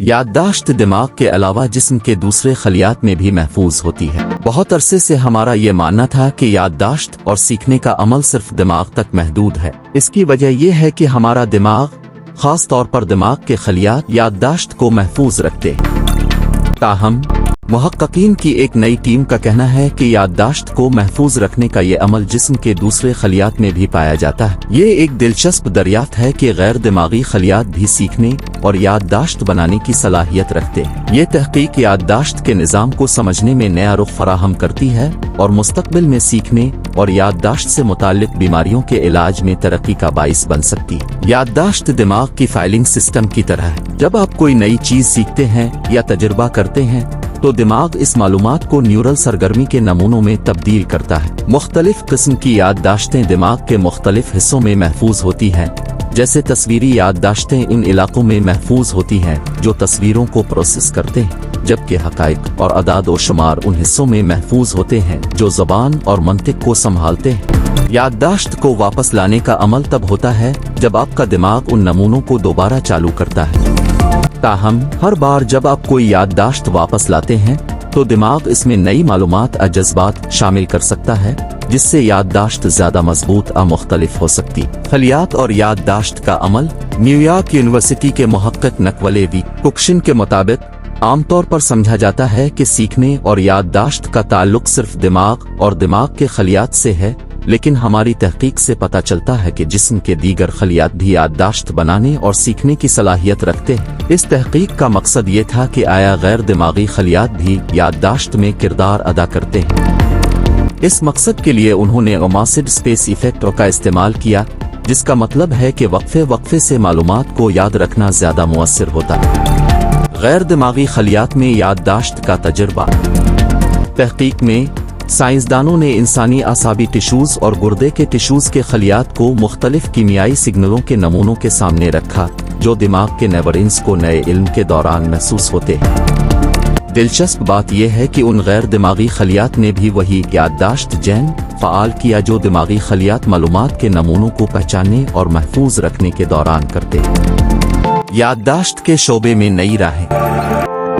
یادداشت دماغ کے علاوہ جسم کے دوسرے خلیات میں بھی محفوظ ہوتی ہے۔ بہت عرصے سے ہمارا یہ ماننا تھا کہ یادداشت اور سیکھنے کا عمل صرف دماغ تک محدود ہے۔ اس کی وجہ یہ ہے کہ ہمارا دماغ، خاص طور پر دماغ کے خلیات، یادداشت کو محفوظ رکھتے ہیں۔ تاہم محققین کی ایک نئی ٹیم کا کہنا ہے کہ یادداشت کو محفوظ رکھنے کا یہ عمل جسم کے دوسرے خلیات میں بھی پایا جاتا ہے۔ یہ ایک دلچسپ دریافت ہے کہ غیر دماغی خلیات بھی سیکھنے اور یادداشت بنانے کی صلاحیت رکھتے ہیں۔ یہ تحقیق یادداشت کے نظام کو سمجھنے میں نیا رخ فراہم کرتی ہے اور مستقبل میں سیکھنے اور یادداشت سے متعلق بیماریوں کے علاج میں ترقی کا باعث بن سکتی ہے۔ یادداشت دماغ کی فائلنگ سسٹم کی طرح ہے۔ جب آپ کوئی نئی چیز سیکھتے ہیں یا تجربہ کرتے ہیں تو دماغ اس معلومات کو نیورل سرگرمی کے نمونوں میں تبدیل کرتا ہے۔ مختلف قسم کی یادداشتیں دماغ کے مختلف حصوں میں محفوظ ہوتی ہیں، جیسے تصویری یادداشتیں ان علاقوں میں محفوظ ہوتی ہیں جو تصویروں کو پروسیس کرتے ہیں، جبکہ حقائق اور اعداد و شمار ان حصوں میں محفوظ ہوتے ہیں جو زبان اور منطق کو سنبھالتے ہیں۔ یادداشت کو واپس لانے کا عمل تب ہوتا ہے جب آپ کا دماغ ان نمونوں کو دوبارہ چالو کرتا ہے۔ تاہم ہر بار جب آپ کوئی یادداشت واپس لاتے ہیں تو دماغ اس میں نئی معلومات اور جذبات شامل کر سکتا ہے، جس سے یادداشت زیادہ مضبوط اور مختلف ہو سکتی۔ خلیات اور یادداشت کا عمل۔ نیویارک یونیورسٹی کے محقق نکولے وی کوکشن کے مطابق عام طور پر سمجھا جاتا ہے کہ سیکھنے اور یادداشت کا تعلق صرف دماغ اور دماغ کے خلیات سے ہے، لیکن ہماری تحقیق سے پتہ چلتا ہے کہ جسم کے دیگر خلیات بھی یادداشت بنانے اور سیکھنے کی صلاحیت رکھتے ہیں۔ اس تحقیق کا مقصد یہ تھا کہ آیا غیر دماغی خلیات بھی یادداشت میں کردار ادا کرتے ہیں۔ اس مقصد کے لیے انہوں نے اوماسڈ اسپیس ایفیکٹ کا استعمال کیا، جس کا مطلب ہے کہ وقفے سے معلومات کو یاد رکھنا زیادہ مؤثر ہوتا ہے۔ غیر دماغی خلیات میں یادداشت کا تجربہ۔ تحقیق میں سائنسدانوں نے انسانی اعصابی ٹشوز اور گردے کے ٹشوز کے خلیات کو مختلف کیمیائی سگنلوں کے نمونوں کے سامنے رکھا جو دماغ کے نیورونز کو نئے علم کے دوران محسوس ہوتے ہیں۔ دلچسپ بات یہ ہے کہ ان غیر دماغی خلیات نے بھی وہی یادداشت جین فعال کیا جو دماغی خلیات معلومات کے نمونوں کو پہچاننے اور محفوظ رکھنے کے دوران کرتے ہیں۔ یادداشت کے شعبے میں نئی راہیں۔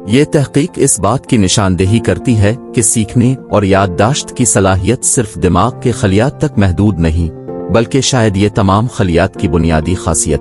یہ تحقیق اس بات کی نشاندہی کرتی ہے کہ سیکھنے اور یادداشت کی صلاحیت صرف دماغ کے خلیات تک محدود نہیں، بلکہ شاید یہ تمام خلیات کی بنیادی خاصیت